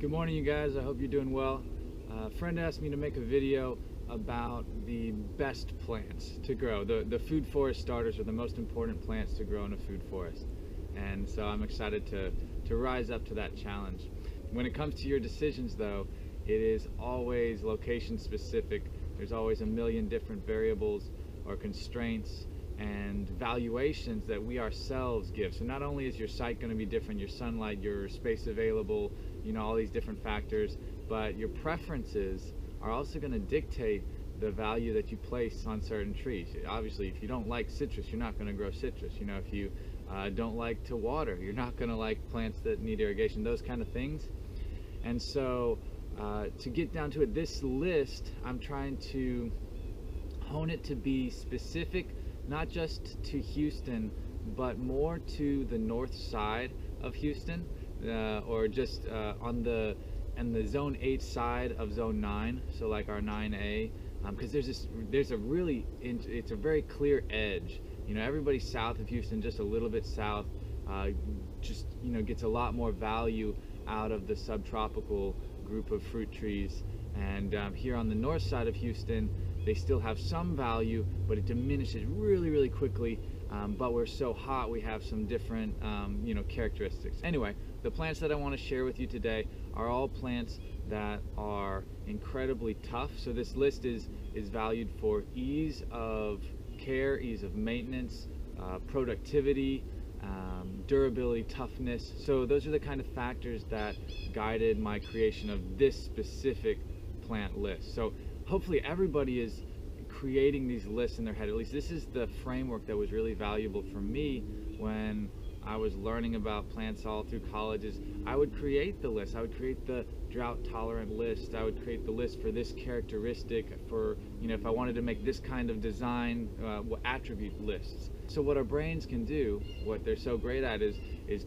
Good morning, you guys. I hope you're doing well. A friend asked me to make a video about the best plants to grow. The food forest starters are the most important plants to grow in a food forest. And so I'm excited to rise up to that challenge. When it comes to your decisions though, it is always location specific. There's always a million different variables or constraints and valuations that we ourselves give. So not only is your site going to be different, your sunlight, your space available, you know, all these different factors, but your preferences are also going to dictate the value that you place on certain trees. Obviously, if you don't like citrus, you're not going to grow citrus. You know, if you don't like to water, you're not going to like plants that need irrigation, those kind of things. And so to get down to it, this list, I'm trying to hone it to be specific, not just to Houston, but more to the north side of Houston, or just on the zone 8 side of zone 9, so like our 9A, because it's a very clear edge. You know, everybody south of Houston, just a little bit south, just, you know, gets a lot more value out of the subtropical group of fruit trees. And here on the north side of Houston, they still have some value, but it diminishes really quickly. But we're so hot, we have some different you know, characteristics. Anyway, the plants that I want to share with you today are all plants that are incredibly tough. So this list is valued for ease of care, ease of maintenance, productivity, durability, toughness. So those are the kind of factors that guided my creation of this specific plant list. So hopefully everybody is creating these lists in their head. At least this is the framework that was really valuable for me when I was learning about plants all through colleges. I would create the list. I would create the drought tolerant list. I would create the list for this characteristic, for, you know, if I wanted to make this kind of design, attribute lists. So what our brains can do, what they're so great at, is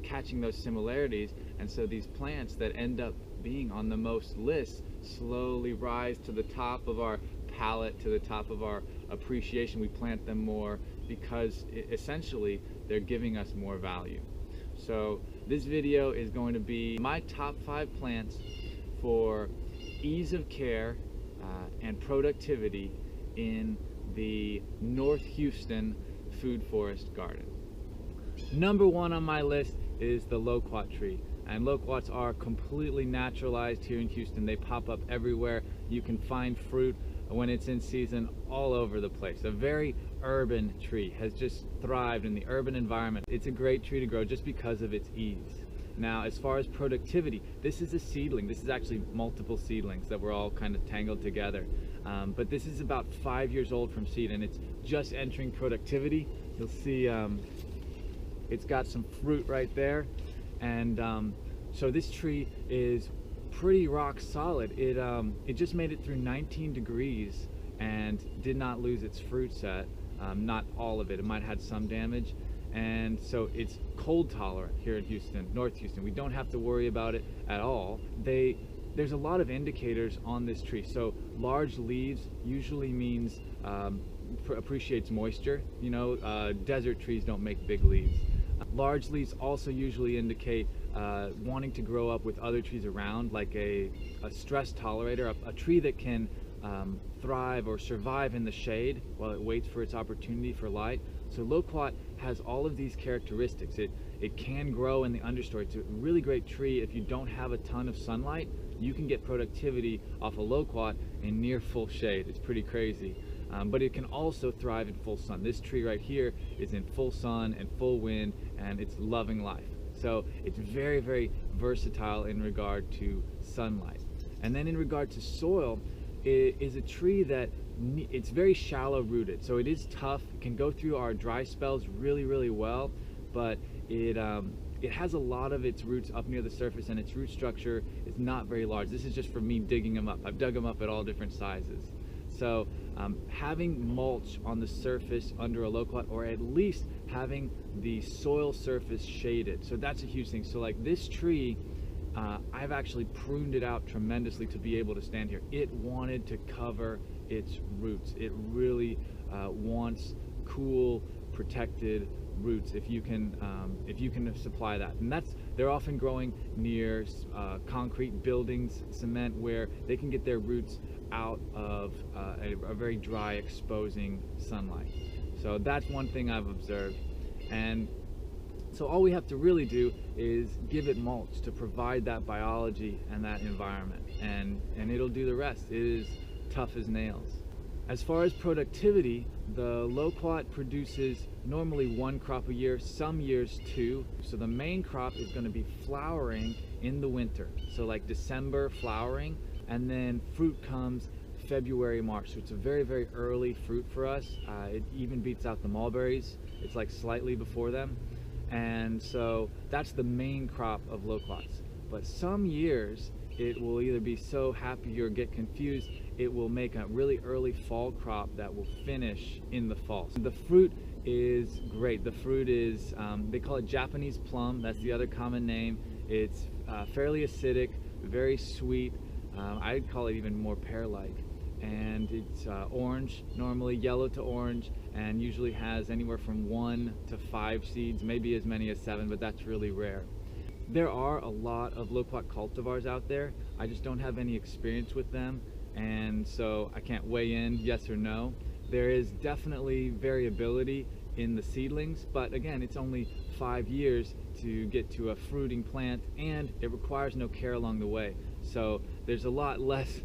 catching those similarities. And so these plants that end up being on the most lists slowly rise to the top of our palette, to the top of our appreciation. We plant them more because essentially they're giving us more value. So this video is going to be my top 5 plants for ease of care and productivity in the North Houston food forest garden. Number 1 on my list is the Loquat tree. And loquats are completely naturalized here in Houston. They pop up everywhere. You can find fruit when it's in season all over the place. A very urban tree, has just thrived in the urban environment. It's a great tree to grow just because of its ease. Now, as far as productivity, this is a seedling. This is actually multiple seedlings that were all kind of tangled together. But this is about 5 years old from seed, and it's just entering productivity. You'll see it's got some fruit right there. And so this tree is pretty rock solid. It just made it through 19 degrees and did not lose its fruit set. Not all of it. It might have had some damage. And so it's cold tolerant here in Houston, North Houston. We don't have to worry about it at all. There's a lot of indicators on this tree. So large leaves usually means appreciates moisture. You know, desert trees don't make big leaves. Large leaves also usually indicate wanting to grow up with other trees around, like a stress tolerator, a tree that can thrive or survive in the shade while it waits for its opportunity for light. So Loquat has all of these characteristics. It can grow in the understory. It's a really great tree. If you don't have a ton of sunlight, you can get productivity off a Loquat in near full shade. It's pretty crazy. But it can also thrive in full sun. This tree right here is in full sun and full wind, and it's loving life. So it's very versatile in regard to sunlight. And then in regard to soil, it is a tree that it's very shallow rooted. So it is tough. It can go through our dry spells really well, but it has a lot of its roots up near the surface, and its root structure is not very large. This is just for me digging them up. I've dug them up at all different sizes. So having mulch on the surface under a loquat, or at least having the soil surface shaded. So that's a huge thing. So like this tree, I've actually pruned it out tremendously to be able to stand here. It wanted to cover its roots. It really wants cool, protected roots if you can supply that. And they're often growing near concrete buildings, cement, where they can get their roots out of a very dry, exposing sunlight. So that's one thing I've observed. And so all we have to really do is give it mulch to provide that biology and that environment, and it'll do the rest. It is tough as nails. As far as productivity, the Loquat produces normally one crop a year, some years two. So the main crop is going to be flowering in the winter, so like December flowering, and then fruit comes February, March. So it's a very, very early fruit for us. It even beats out the mulberries. It's like slightly before them. And so that's the main crop of Loquats. But some years it will either be so happy or get confused, it will make a really early fall crop that will finish in the fall. So the fruit is great. The fruit is, they call it Japanese plum. That's the other common name. It's fairly acidic, very sweet. I'd call it even more pear-like. And it's orange, normally yellow to orange, and usually has anywhere from 1 to 5 seeds, maybe as many as 7, but that's really rare. There are a lot of Loquat cultivars out there. I just don't have any experience with them, and so I can't weigh in yes or no. There is definitely variability in the seedlings, but again, it's only 5 years to get to a fruiting plant, and it requires no care along the way. So there's a lot less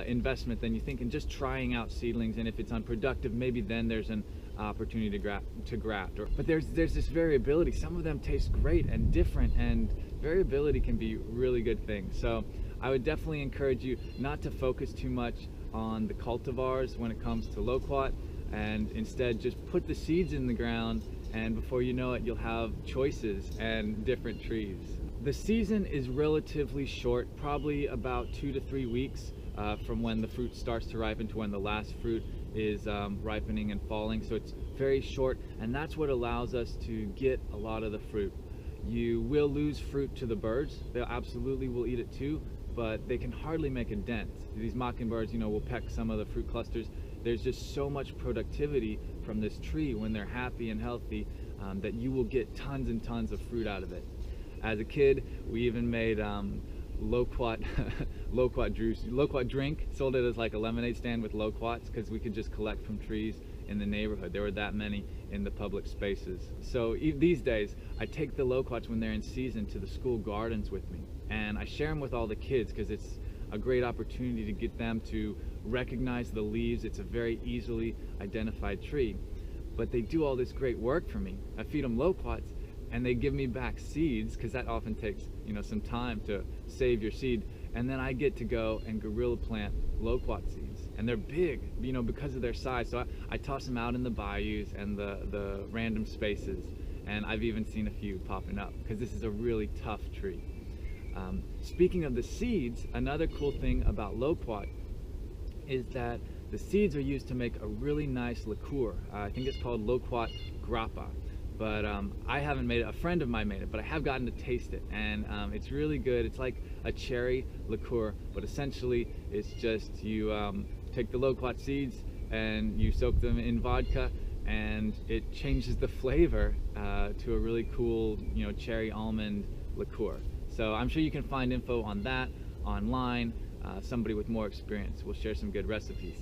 investment than you think in just trying out seedlings, and if it's unproductive, maybe then there's an opportunity to graft. But there's this variability. Some of them taste great and different, and variability can be really good things. So I would definitely encourage you not to focus too much on the cultivars when it comes to Loquat, and instead just put the seeds in the ground, and before you know it, you'll have choices and different trees. The season is relatively short, probably about 2 to 3 weeks from when the fruit starts to ripen to when the last fruit is ripening and falling. So it's very short, and that's what allows us to get a lot of the fruit. You will lose fruit to the birds. They absolutely will eat it too, but they can hardly make a dent. These mockingbirds, will peck some of the fruit clusters. There's just so much productivity from this tree when they're happy and healthy that you will get tons and tons of fruit out of it. As a kid, we even made Loquat drink, sold it as like a lemonade stand with Loquats, because we could just collect from trees in the neighborhood. There were that many in the public spaces. So these days, I take the Loquats when they're in season to the school gardens with me, and I share them with all the kids because it's a great opportunity to get them to recognize the leaves. It's a very easily identified tree, but they do all this great work for me. I feed them Loquats, and they give me back seeds, because that often takes some time to save your seed, and then I get to go and guerrilla plant Loquat seeds, and they're big because of their size. So I toss them out in the bayous and the random spaces, and I've even seen a few popping up because this is a really tough tree. Speaking of the seeds, another cool thing about Loquat is that the seeds are used to make a really nice liqueur. I think it's called Loquat grappa. But I haven't made it. A friend of mine made it, but I have gotten to taste it, and it's really good. It's like a cherry liqueur, but essentially it's just you take the Loquat seeds and you soak them in vodka, and it changes the flavor to a really cool, cherry almond liqueur. So I'm sure you can find info on that online. Somebody with more experience will share some good recipes.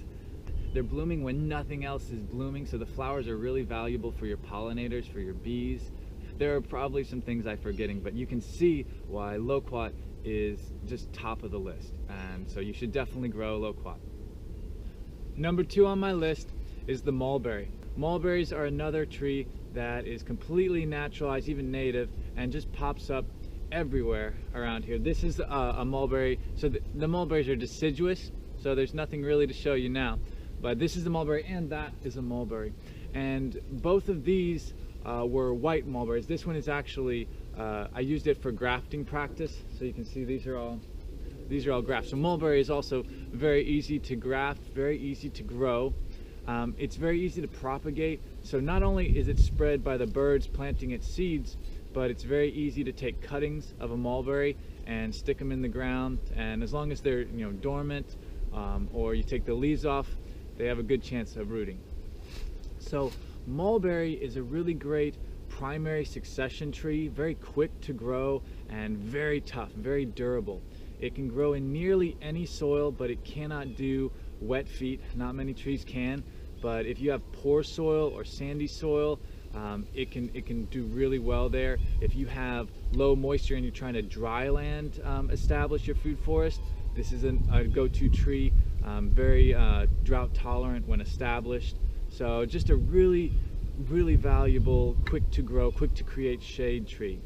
They're blooming when nothing else is blooming, so the flowers are really valuable for your pollinators, for your bees. There are probably some things I'm forgetting, but you can see why Loquat is just top of the list, and so you should definitely grow Loquat. Number 2 on my list is the mulberry. Mulberries are another tree that is completely naturalized, even native, and just pops up everywhere around here. This is a mulberry. So the mulberries are deciduous, so there's nothing really to show you now. But this is the mulberry, and that is a mulberry. And both of these were white mulberries. This one is actually, I used it for grafting practice. So you can see these are all grafts. So mulberry is also very easy to graft, very easy to grow. It's very easy to propagate. So not only is it spread by the birds planting its seeds, but it's very easy to take cuttings of a mulberry and stick them in the ground. And as long as they're dormant, or you take the leaves off, they have a good chance of rooting. So mulberry is a really great primary succession tree, very quick to grow and very tough, very durable. It can grow in nearly any soil, but it cannot do wet feet. Not many trees can, but if you have poor soil or sandy soil, it can do really well there. If you have low moisture and you're trying to dry land establish your food forest, this is a go-to tree, very drought tolerant when established. So just a really valuable, quick to grow, quick to create shade tree.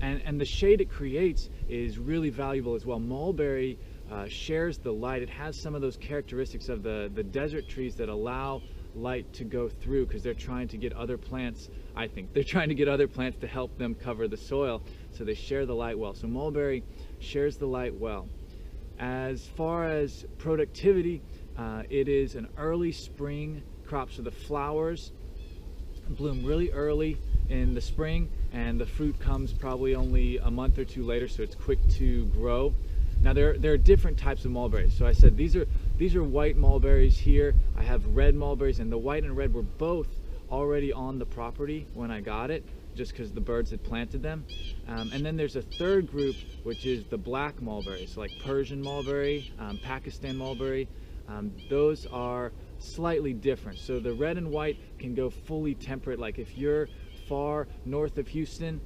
And the shade it creates is really valuable as well. Mulberry shares the light. It has some of those characteristics of the desert trees that allow light to go through, because they're trying to get other plants, I think, they're trying to get other plants to help them cover the soil, so they share the light well. So mulberry shares the light well. As far as productivity, it is an early spring crop, so the flowers bloom really early in the spring and the fruit comes probably only a month or two later, so it's quick to grow. Now there are different types of mulberries. So I said these are white mulberries here. I have red mulberries, and the white and red were both already on the property when I got it, just because the birds had planted them. And then there's a third group, which is the black mulberries, like Persian mulberry, Pakistan mulberry. Those are slightly different. So the red and white can go fully temperate. Like if you're far north of Houston,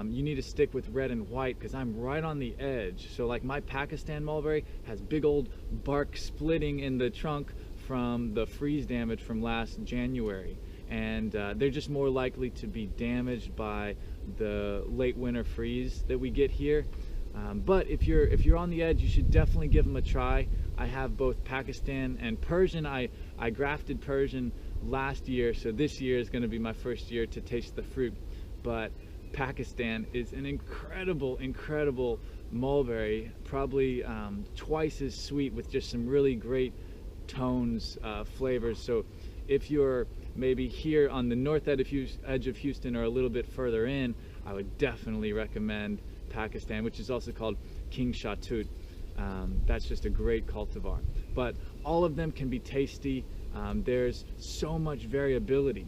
you need to stick with red and white, because I'm right on the edge. So like my Pakistan mulberry has big old bark splitting in the trunk from the freeze damage from last January, and they're just more likely to be damaged by the late winter freeze that we get here. But if you're on the edge, you should definitely give them a try. I have both Pakistan and Persian. I grafted Persian last year, so this year is going to be my first year to taste the fruit. But Pakistan is an incredible mulberry, probably twice as sweet, with just some really great tones, flavors. So if you're maybe here on the north edge of Houston or a little bit further in, I would definitely recommend Pakistan, which is also called King Shatut. That's just a great cultivar. But all of them can be tasty. There's so much variability.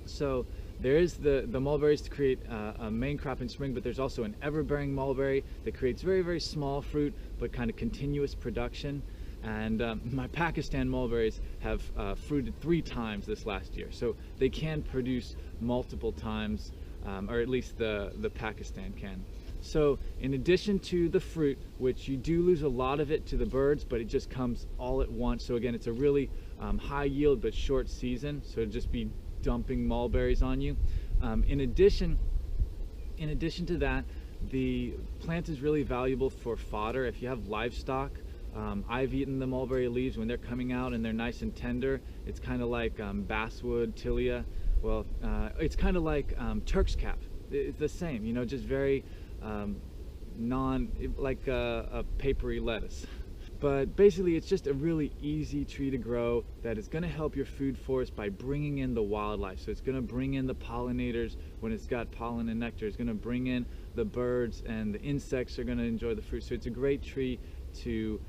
So there is the mulberries to create a main crop in spring, but there's also an everbearing mulberry that creates very small fruit but kind of continuous production. And my Pakistan mulberries have fruited 3 times this last year, so they can produce multiple times, or at least the Pakistan can. So in addition to the fruit, which you do lose a lot of it to the birds, but it just comes all at once. So again, it's a really high yield but short season, so it'd just be dumping mulberries on you. In addition to that, the plant is really valuable for fodder. If you have livestock, I've eaten the mulberry leaves when they're coming out and they're nice and tender. It's kind of like basswood, tilia. Well, it's kind of like Turk's cap. It's the same, you know, just very like a papery lettuce. But basically it's just a really easy tree to grow that is going to help your food forest by bringing in the wildlife. So it's going to bring in the pollinators when it's got pollen and nectar. It's going to bring in the birds, and the insects are going to enjoy the fruit. So it's a great tree to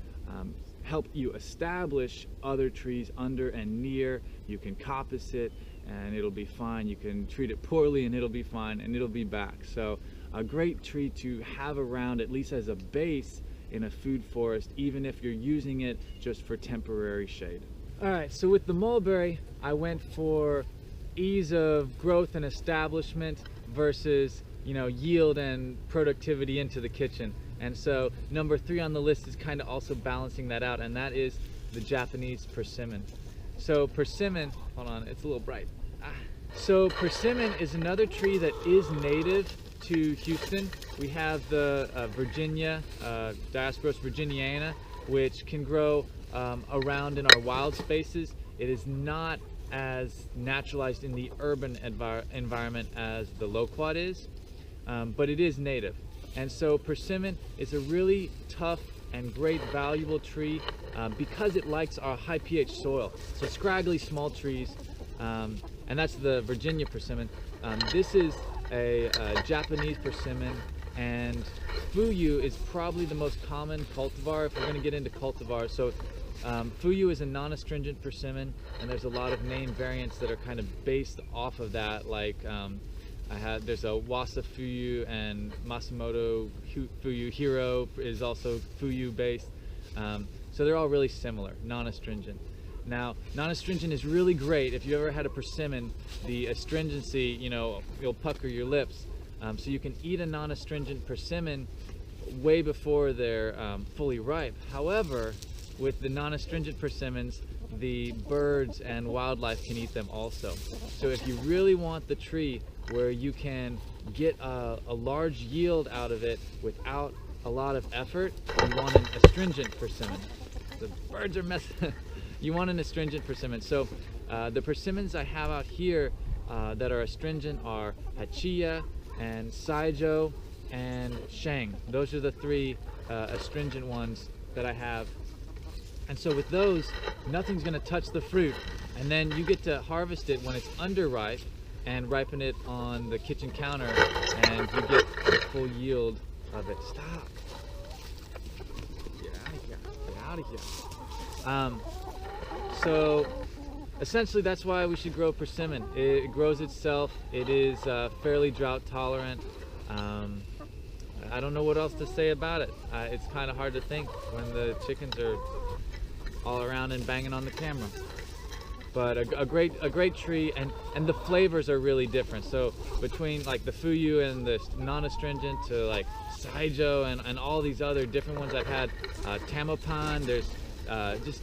help you establish other trees under and near. You can coppice it and it'll be fine. You can treat it poorly and it'll be fine, and it'll be back. So a great tree to have around, at least as a base in a food forest, even if you're using it just for temporary shade. All right, so with the mulberry, I went for ease of growth and establishment versus, you know, yield and productivity into the kitchen. And so number 3 on the list is kind of also balancing that out, and that is the Japanese persimmon. So persimmon, hold on, it's a little bright. So persimmon is another tree that is native to Houston. We have the Virginia, Diospyros virginiana, which can grow around in our wild spaces. It is not as naturalized in the urban environment as the Loquat is, but it is native. And so persimmon is a really tough and great valuable tree because it likes our high pH soil. So scraggly small trees, and that's the Virginia persimmon. This is a Japanese persimmon, and Fuyu is probably the most common cultivar if we're going to get into cultivars. So Fuyu is a non-astringent persimmon, and there's a lot of name variants that are kind of based off of that, like There's a Wasa Fuyu, and Masamoto Fuyu Hero is also Fuyu based. So they're all really similar, non-astringent. Now, non-astringent is really great if you ever had a persimmon. The astringency, you'll pucker your lips. So you can eat a non-astringent persimmon way before they're fully ripe. However, with the non-astringent persimmons, the birds and wildlife can eat them also. So if you really want the tree where you can get a large yield out of it without a lot of effort, you want an astringent persimmon. The birds are messing. You want an astringent persimmon. So the persimmons I have out here that are astringent are Hachiya and Saijo and Sheng. Those are the three astringent ones that I have. And so with those, nothing's gonna touch the fruit, and then you get to harvest it when it's underripe and ripen it on the kitchen counter, and you get the full yield of it. Stop. Get out of here. Get out of here. So essentially that's why we should grow persimmon. It grows itself. It is fairly drought tolerant. I don't know what else to say about it. It's kind of hard to think when the chickens are all around and banging on the camera. But a great tree, and the flavors are really different. So between like the Fuyu and the non-astringent to like Saijo and all these other different ones I've had, Tamopan, there's just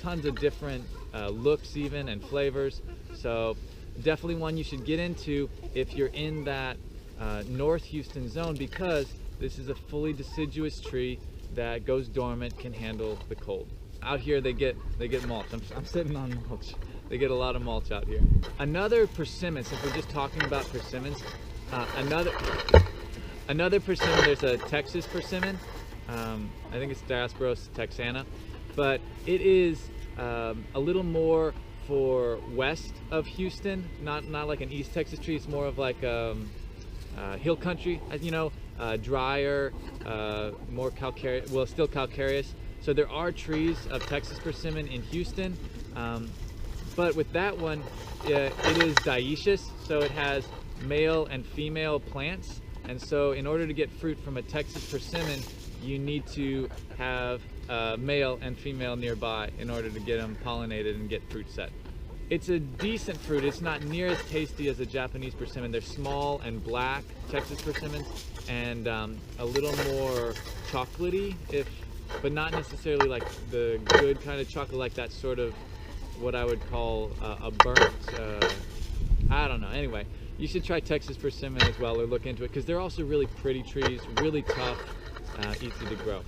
tons of different looks even and flavors. So definitely one you should get into if you're in that North Houston zone, because this is a fully deciduous tree that goes dormant, can handle the cold. Out here they get mulch. I'm sitting on mulch. They get a lot of mulch out here. Another persimmon, since we're just talking about persimmons, another persimmon, there's a Texas persimmon. I think it's Diospyros texana, but it is a little more for west of Houston, not like an East Texas tree. It's more of like hill country, drier, more calcareous, well, still calcareous. So there are trees of Texas persimmon in Houston, but with that one, it is dioecious, so it has male and female plants. And so in order to get fruit from a Texas persimmon, you need to have male and female nearby in order to get them pollinated and get fruit set. It's a decent fruit. It's not near as tasty as a Japanese persimmon. They're small and black, Texas persimmons, and a little more chocolatey, but not necessarily like the good kind of chocolate, like that sort of what I would call a burnt, I don't know. Anyway, you should try Texas persimmon as well, or look into it, because they're also really pretty trees, really tough, easy to grow.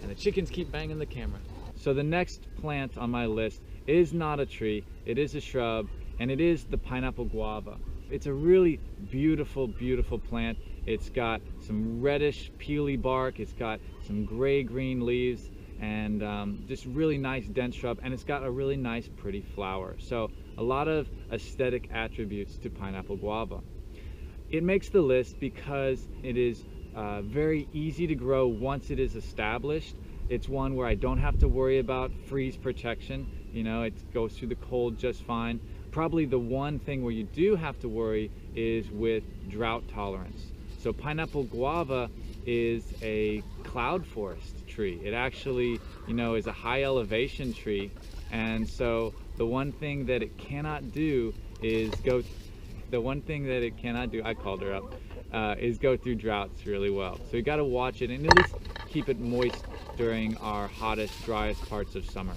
And the chickens keep banging the camera. So the next plant on my list is not a tree, it is a shrub, and it is the pineapple guava. It's a really beautiful, beautiful plant. It's got some reddish, peely bark, it's got some gray-green leaves, and just really nice dense shrub, and it's got a really nice, pretty flower. So a lot of aesthetic attributes to pineapple guava. It makes the list because it is very easy to grow once it is established. It's one where I don't have to worry about freeze protection. It goes through the cold just fine. Probably the one thing where you do have to worry is with drought tolerance. So pineapple guava is a cloud forest tree. It actually, is a high elevation tree. And so the one thing that it cannot do is I called her up, is go through droughts really well. So you got to watch it and at least keep it moist during our hottest, driest parts of summer.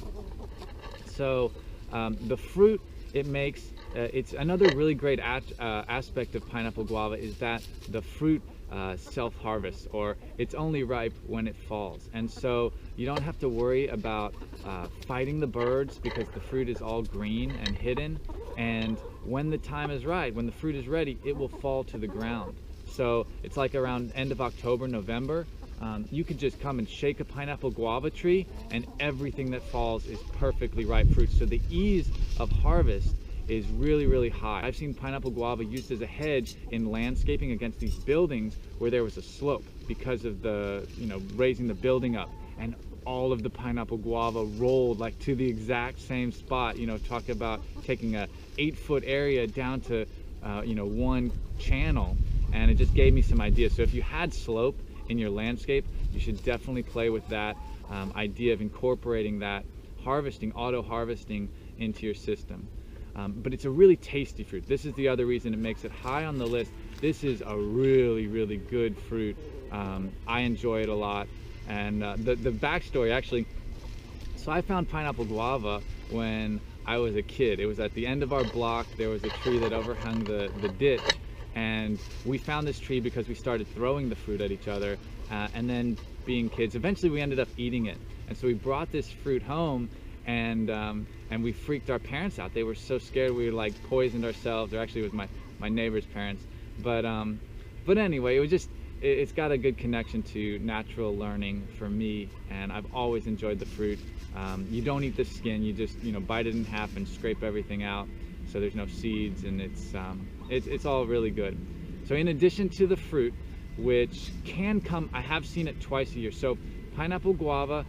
So the fruit it makes, it's another really great aspect of pineapple guava is that the fruit self-harvests, or it's only ripe when it falls. And so you don't have to worry about fighting the birds, because the fruit is all green and hidden. And when the time is right, when the fruit is ready, it will fall to the ground. So it's like around end of October, November, you could just come and shake a pineapple guava tree and everything that falls is perfectly ripe fruit. So the ease of harvest is really, really high. I've seen pineapple guava used as a hedge in landscaping against these buildings where there was a slope because of the, raising the building up, and all of the pineapple guava rolled like to the exact same spot. Talk about taking a 8-foot area down to you know, one channel, and it just gave me some ideas. So if you had slope in your landscape, you should definitely play with that idea of incorporating that harvesting, auto harvesting into your system. But it's a really tasty fruit. This is the other reason it makes it high on the list. This is a really, really good fruit. I enjoy it a lot. And the backstory, actually, so I found pineapple guava when I was a kid. It was at the end of our block. There was a tree that overhung the ditch, and we found this tree because we started throwing the fruit at each other, and then being kids, eventually we ended up eating it. And so we brought this fruit home, and we freaked our parents out. They were so scared we like poisoned ourselves, or actually it was my neighbor's parents. But anyway, it was just, it's got a good connection to natural learning for me, and I've always enjoyed the fruit. You don't eat the skin, you just, you know, bite it in half and scrape everything out, so there's no seeds, and it's all really good. So in addition to the fruit, which can come, I have seen it twice a year. So pineapple guava,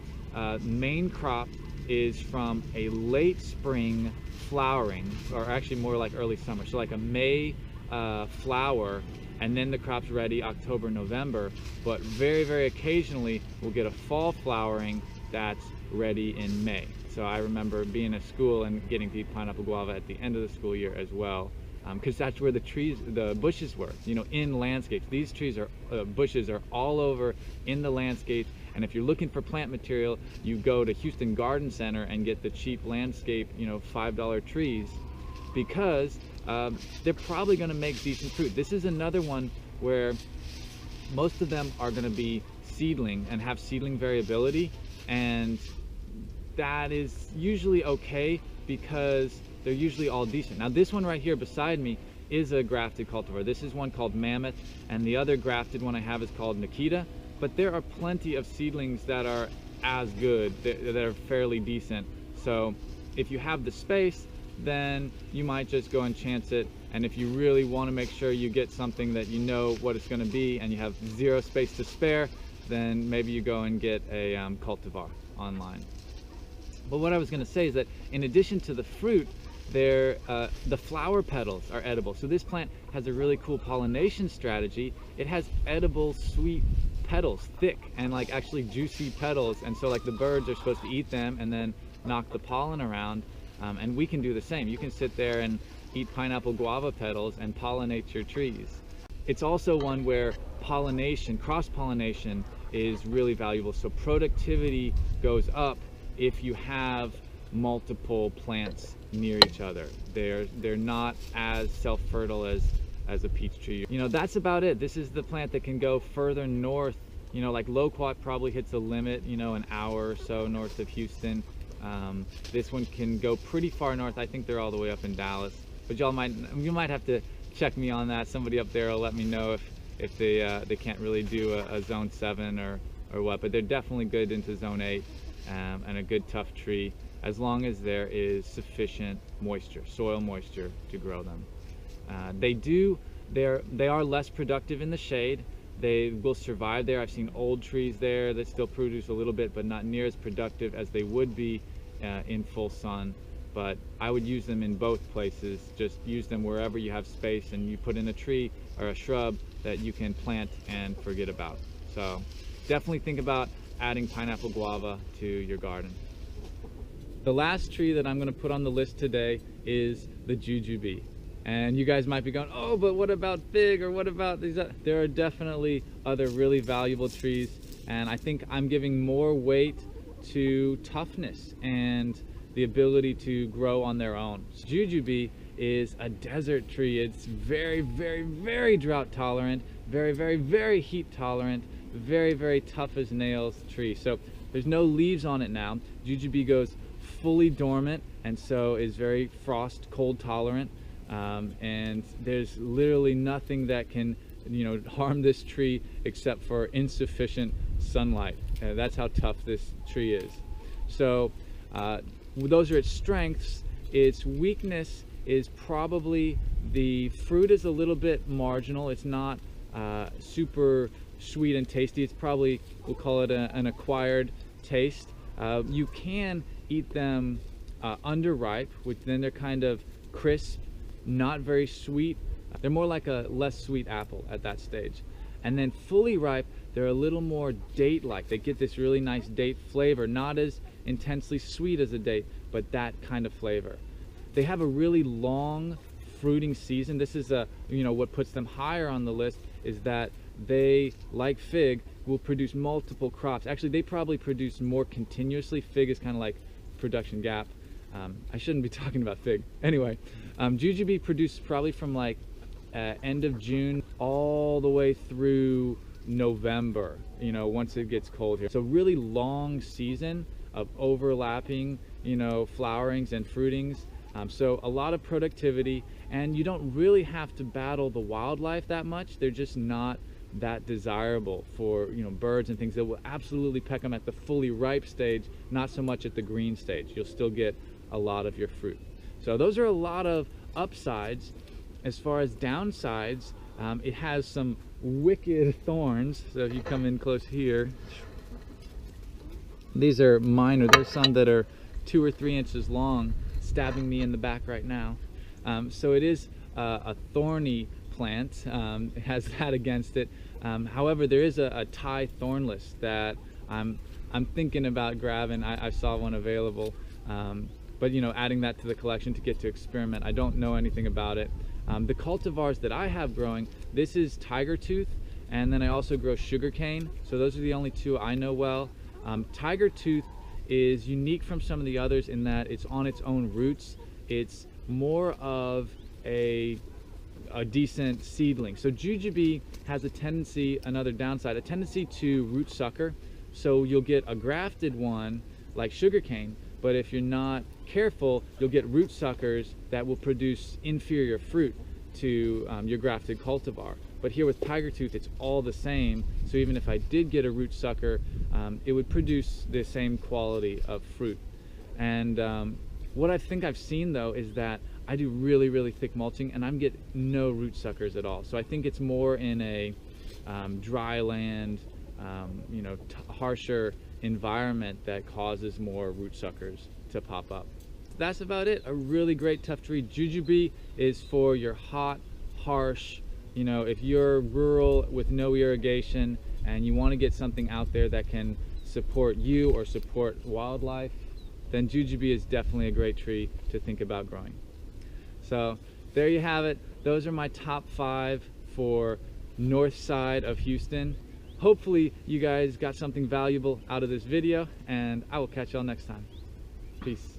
main crop is from a late spring flowering, or actually more like early summer, so like a May flower, and then the crop's ready October, November. But very, very occasionally we'll get a fall flowering that's ready in May. So I remember being at school and getting to eat pineapple guava at the end of the school year as well, because that's where the bushes were, you know, in landscapes. These trees are, bushes are all over in the landscape. And if you're looking for plant material, you go to Houston Garden Center and get the cheap landscape, you know, $5 trees, because they're probably going to make decent fruit. This is another one where most of them are going to be seedling and have seedling variability, and that is usually okay because they're usually all decent. Now this one right here beside me is a grafted cultivar. This is one called Mammoth, and the other grafted one I have is called Nikita. But there are plenty of seedlings that are as good, that are fairly decent. So if you have the space, then you might just go and chance it. And if you really want to make sure you get something that you know what it's going to be and you have zero space to spare, then maybe you go and get a cultivar online. But what I was going to say is that in addition to the fruit, the flower petals are edible. So this plant has a really cool pollination strategy. It has edible, sweet petals, thick and like actually juicy petals, and so like the birds are supposed to eat them and then knock the pollen around, and we can do the same. You can sit there and eat pineapple guava petals and pollinate your trees. It's also one where pollination, cross-pollination is really valuable. So productivity goes up if you have multiple plants near each other. They're not as self-fertile as a peach tree. You know, that's about it. This is the plant that can go further north. You know, like Loquat probably hits a limit, you know, an hour or so north of Houston. This one can go pretty far north. I think they're all the way up in Dallas. But you might have to check me on that. Somebody up there will let me know if they can't really do a zone 7 or what. But they're definitely good into zone 8, and a good tough tree, as long as there is sufficient moisture, soil moisture, to grow them. They are less productive in the shade. They will survive there. I've seen old trees there that still produce a little bit, but not near as productive as they would be in full sun. But I would use them in both places. Just use them wherever you have space and you put in a tree or a shrub that you can plant and forget about. So definitely think about adding pineapple guava to your garden. The last tree that I'm going to put on the list today is the Jujube. And you guys might be going, oh, but what about fig, or what about these? There are definitely other really valuable trees, and I think I'm giving more weight to toughness and the ability to grow on their own. Jujube is a desert tree. It's very, very, very drought tolerant, very, very, very heat tolerant, very, very tough as nails tree. So there's no leaves on it now. Jujube goes fully dormant, and so is very frost, cold tolerant. And there's literally nothing that can, you know, harm this tree except for insufficient sunlight. That's how tough this tree is. So those are its strengths. Its weakness is probably the fruit is a little bit marginal. It's not super sweet and tasty. It's probably, we'll call it an acquired taste. You can eat them underripe, which then they're kind of crisp, not very sweet, They're more like a less sweet apple at that stage. And then fully ripe, they're a little more date-like. They get this really nice date flavor, not as intensely sweet as a date, but that kind of flavor. They have a really long fruiting season. This is what puts them higher on the list is that they, like fig, will produce multiple crops. Actually, they probably produce more continuously. Fig is kind of like production gap. I shouldn't be talking about fig. Anyway, Jujube produces probably from like end of June all the way through November, once it gets cold here. So really long season of overlapping, flowerings and fruitings. So a lot of productivity, and you don't really have to battle the wildlife that much. They're just not that desirable for birds and things that will absolutely peck them at the fully ripe stage, not so much at the green stage. You'll still get a lot of your fruit. So those are a lot of upsides. As far as downsides, it has some wicked thorns. So if you come in close here, these are minor. There's some that are 2 or 3 inches long, stabbing me in the back right now. So it is a thorny plant. It has that against it. However, there is a Thai thornless that I'm thinking about grabbing. I saw one available, but adding that to the collection to get to experiment. I don't know anything about it. The cultivars that I have growing, this is tiger tooth, and then I also grow sugarcane. So those are the only 2 I know well. Tiger tooth is unique from some of the others in that it's on its own roots. It's more of a decent seedling. So Jujube has a tendency, another downside, a tendency to root sucker. So you'll get a grafted one like sugarcane, but if you're not careful, you'll get root suckers that will produce inferior fruit to your grafted cultivar. But here with tiger tooth, it's all the same. So even if I did get a root sucker, it would produce the same quality of fruit. And what I think I've seen though is that I do really, really thick mulching and I'm getting no root suckers at all. So I think it's more in a dry land, harsher environment that causes more root suckers to pop up. That's about it. A really great tough tree. Jujube is for your hot, harsh, if you're rural with no irrigation and you want to get something out there that can support you or support wildlife, then Jujube is definitely a great tree to think about growing. So there you have it. Those are my top 5 for north side of Houston. Hopefully you guys got something valuable out of this video, and I will catch y'all next time. Peace.